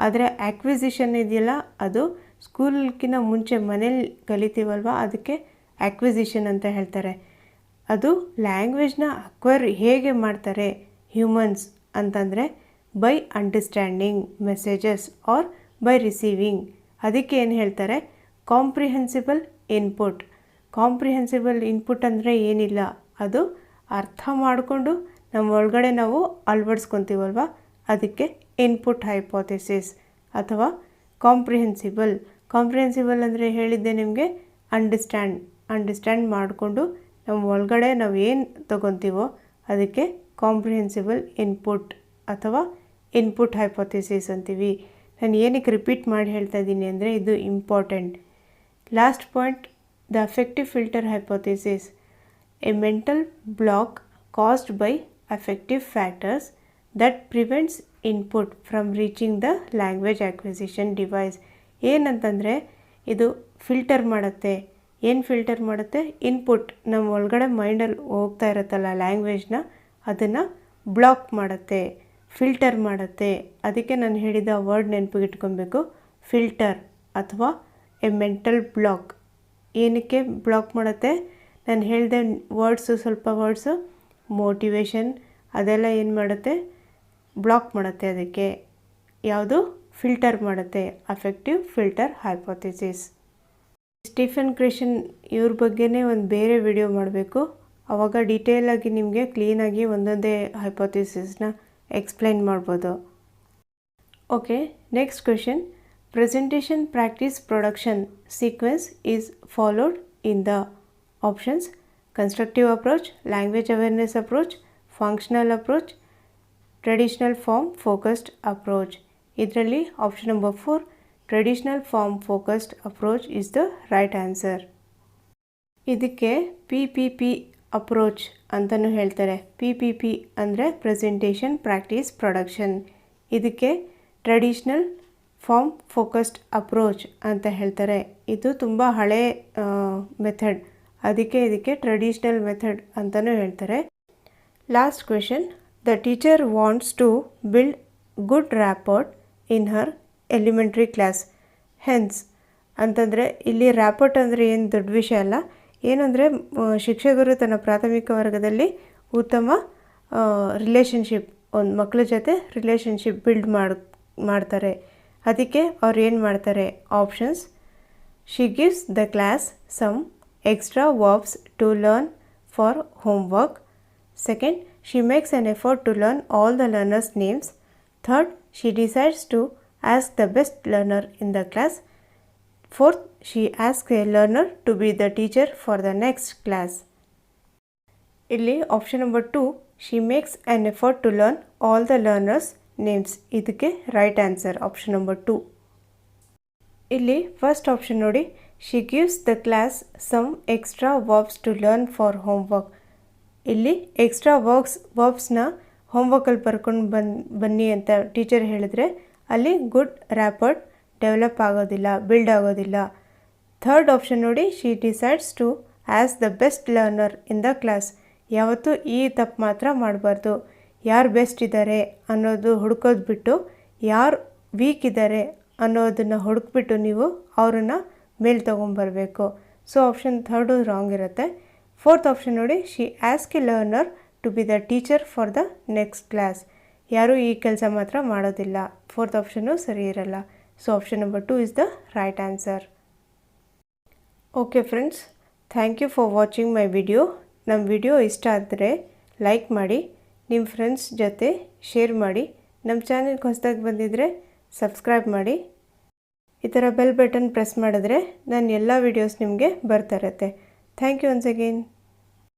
ಆದರೆ ಆಕ್ವಿಸಿಷನ್ ಇದೆಯಲ್ಲ, ಅದು ಸ್ಕೂಲ್ಗಿಂತ ಮುಂಚೆ ಮನೇಲಿ ಕಲಿತೀವಲ್ವ, ಅದಕ್ಕೆ ಆಕ್ವಿಸಿಷನ್ ಅಂತ ಹೇಳ್ತಾರೆ. ಅದು ಲ್ಯಾಂಗ್ವೇಜ್ನ ಅಕ್ವೈರ್ ಹೇಗೆ ಮಾಡ್ತಾರೆ ಹ್ಯೂಮನ್ಸ್ ಅಂತಂದರೆ by understanding messages or by receiving. ಅದಕ್ಕೆ ಏನು ಹೇಳ್ತಾರೆ, ಕಾಂಪ್ರಿಹೆನ್ಸಿಬಲ್ ಇನ್ಪುಟ್. ಕಾಂಪ್ರಿಹೆನ್ಸಿಬಲ್ ಇನ್ಪುಟ್ ಅಂದರೆ ಏನಿಲ್ಲ, ಅದು ಅರ್ಥ ಮಾಡಿಕೊಂಡು ನಮ್ಮ ಒಳಗಡೆ ನಾವು ಅಳವಡಿಸ್ಕೊತೀವಲ್ವ, ಅದಕ್ಕೆ ಇನ್ಪುಟ್ ಹೈಪೋಥೆಸಿಸ್ ಅಥವಾ ಕಾಂಪ್ರಿಹೆನ್ಸಿಬಲ್. ಕಾಂಪ್ರಿಹೆನ್ಸಿಬಲ್ ಅಂದರೆ ಹೇಳಿದ್ದೆ ನಿಮಗೆ, ಅಂಡರ್ಸ್ಟ್ಯಾಂಡ್ ಮಾಡಿಕೊಂಡು ನಮ್ಮ ಒಳಗಡೆ ನಾವು ಏನು ತಗೊತೀವೋ ಅದಕ್ಕೆ ಕಾಂಪ್ರಿಹೆನ್ಸಿಬಲ್ ಇನ್ಪುಟ್ ಅಥವಾ ಇನ್ಪುಟ್ ಹೈಪೋಥೆಸಿಸ್ ಅಂತೀವಿ. ನಾನು ಏನಕ್ಕೆ ರಿಪೀಟ್ ಮಾಡಿ ಹೇಳ್ತಾ ಇದ್ದೀನಿ ಅಂದರೆ ಇದು important. Last point, the affective filter hypothesis. A mental block caused by affective factors that prevents input from reaching the language acquisition device. ಏನಂತಂದರೆ ಇದು ಫಿಲ್ಟರ್ ಮಾಡುತ್ತೆ. ಏನು ಫಿಲ್ಟರ್ ಮಾಡುತ್ತೆ? ಇನ್ಪುಟ್ ನಮ್ಮ ಒಳಗಡೆ ಮೈಂಡಲ್ಲಿ ಹೋಗ್ತಾ ಇರುತ್ತಲ್ಲ ಲ್ಯಾಂಗ್ವೇಜ್ನ, ಅದನ್ನು ಬ್ಲಾಕ್ ಮಾಡುತ್ತೆ, ಫಿಲ್ಟರ್ ಮಾಡುತ್ತೆ. ಅದಕ್ಕೆ ನಾನು ಹೇಳಿದ ವರ್ಡ್ ನೆನಪಿಗಿಟ್ಕೊಬೇಕು, ಫಿಲ್ಟರ್ ಅಥವಾ ಎ ಮೆಂಟಲ್ ಬ್ಲಾಕ್. ಏನಕ್ಕೆ ಬ್ಲಾಕ್ ಮಾಡುತ್ತೆ? ನಾನು ಹೇಳಿದೆ ಸ್ವಲ್ಪ ವರ್ಡ್ಸು ಮೋಟಿವೇಶನ್ ಅದೆಲ್ಲ ಏನು ಮಾಡುತ್ತೆ, ಬ್ಲಾಕ್ ಮಾಡುತ್ತೆ. ಅದಕ್ಕೆ ಯಾವುದು? ಫಿಲ್ಟರ್ ಮಾಡುತ್ತೆ, affective filter hypothesis. Stephen Krashen ಇವ್ರ ಬಗ್ಗೆನೇ ಒಂದು ಬೇರೆ ವಿಡಿಯೋ ಮಾಡಬೇಕು, ಆವಾಗ ಡೀಟೇಲಾಗಿ ನಿಮಗೆ ಕ್ಲೀನಾಗಿ ಒಂದೊಂದೇ ಹೈಪೋಥೆಸಿಸ್ನ ಎಕ್ಸ್ಪ್ಲೈನ್ ಮಾಡ್ಬೋದು. Okay, next question. Presentation practice production sequence is followed in the options: constructive approach, language awareness approach, functional approach, traditional form focused approach. ಇದರಲ್ಲಿ option number 4 traditional form focused approach is the right answer. ಇದಕ್ಕೆ PPP ಅಪ್ರೋಚ್ ಅಂತಲೂ ಹೇಳ್ತಾರೆ. PPP ಅಂದರೆ ಪ್ರೆಸೆಂಟೇಷನ್ ಪ್ರಾಕ್ಟೀಸ್ ಪ್ರೊಡಕ್ಷನ್. ಇದಕ್ಕೆ ಟ್ರೆಡಿಷನಲ್ ಫಾರ್ಮ್ ಫೋಕಸ್ಡ್ ಅಪ್ರೋಚ್ ಅಂತ ಹೇಳ್ತಾರೆ. ಇದು ತುಂಬ ಹಳೆ ಮೆಥಡ್, ಅದಕ್ಕೆ ಇದಕ್ಕೆ ಟ್ರೆಡಿಷನಲ್ ಮೆಥಡ್ ಅಂತಲೂ ಹೇಳ್ತಾರೆ. Last question. The teacher wants to build good rapport in her elementary class. Hence ಅಂತಂದರೆ ಇಲ್ಲಿ ರ್ಯಾಪೋರ್ಟ್ ಅಂದರೆ ಏನು ದೊಡ್ಡ ವಿಷಯ ಅಲ್ಲ. ಏನಂದರೆ ಶಿಕ್ಷಕರು ತನ್ನ ಪ್ರಾಥಮಿಕ ವರ್ಗದಲ್ಲಿ ಉತ್ತಮ ರಿಲೇಷನ್ಶಿಪ್, ಒಂದು ಮಕ್ಕಳ ಜೊತೆ ರಿಲೇಷನ್ಶಿಪ್ ಬಿಲ್ಡ್ ಮಾಡ್ತಾರೆ. ಅದಕ್ಕೆ ಅವ್ರು ಏನು ಮಾಡ್ತಾರೆ? Options: she gives the class some extra verbs to learn for homework. Second, she makes an effort to learn all the learners' names. Third, she decides to ask the best learner in the class. Fourth, she asks a learner to be the teacher for the next class. ಇಲ್ಲಿ option number 2, she makes an effort to learn all the learners' names. ಇದಕ್ಕೆ ರೈಟ್ ಆನ್ಸರ್ ಆಪ್ಷನ್ ನಂಬರ್ 2. ಇಲ್ಲಿ ಫಸ್ಟ್ ಆಪ್ಷನ್ ನೋಡಿ, she gives the class some extra verbs to learn for homework. ಇಲ್ಲಿ ಎಕ್ಸ್ಟ್ರಾ ವರ್ಬ್ಸ್ನ ಹೋಮ್ವರ್ಕಲ್ಲಿ ಬರ್ಕೊಂಡು ಬನ್ನಿ ಅಂತ ಟೀಚರ್ ಹೇಳಿದ್ರೆ ಅಲ್ಲಿ ಗುಡ್ ರ್ಯಾಪೋರ್ಟ್ ಡೆವಲಪ್ ಆಗೋದಿಲ್ಲ, ಬಿಲ್ಡ್ ಆಗೋದಿಲ್ಲ. ಥರ್ಡ್ ಆಪ್ಷನ್ ನೋಡಿ, she decides to ask the best learner in the class. ಯಾವತ್ತೂ ಈ ತಪ್ಪು ಮಾತ್ರ ಮಾಡಬಾರ್ದು. ಯಾರು ಬೆಸ್ಟ್ ಇದ್ದಾರೆ ಅನ್ನೋದು ಹುಡ್ಕೋದು ಬಿಟ್ಟು ಯಾರು ವೀಕ್ ಇದ್ದಾರೆ ಅನ್ನೋದನ್ನು ಹುಡುಕ್ಬಿಟ್ಟು ನೀವು ಅವರನ್ನು ಮೇಲೆ ತೊಗೊಂಬರಬೇಕು. ಸೊ ಆಪ್ಷನ್ 3 ರಾಂಗ್ ಇರುತ್ತೆ. ಫೋರ್ತ್ ಆಪ್ಷನ್ ನೋಡಿ, she ask a learner to be the teacher for the next class. ಯಾರೂ ಈ ಕೆಲಸ ಮಾತ್ರ ಮಾಡೋದಿಲ್ಲ. ಫೋರ್ತ್ ಆಪ್ಷನ್ನು ಸರಿ ಇರಲ್ಲ. So option number 2 is the right answer. Okay friends, thank you for watching my video. ನಮ್ಮ ವಿಡಿಯೋ ಇಷ್ಟ ಆದರೆ ಲೈಕ್ ಮಾಡಿ, ನಿಮ್ಮ ಫ್ರೆಂಡ್ಸ್ ಜೊತೆ ಶೇರ್ ಮಾಡಿ. ನಮ್ಮ ಚಾನೆಲ್ಗೆ ಹೊಸದಾಗಿ ಬಂದಿದ್ದರೆ ಸಬ್ಸ್ಕ್ರೈಬ್ ಮಾಡಿ. ಈ ಥರ ಬೆಲ್ ಬಟನ್ ಪ್ರೆಸ್ ಮಾಡಿದ್ರೆ ನನ್ನ ಎಲ್ಲ ವೀಡಿಯೋಸ್ ನಿಮಗೆ ಬರ್ತಾ ಇರುತ್ತೆ. Thank you once again.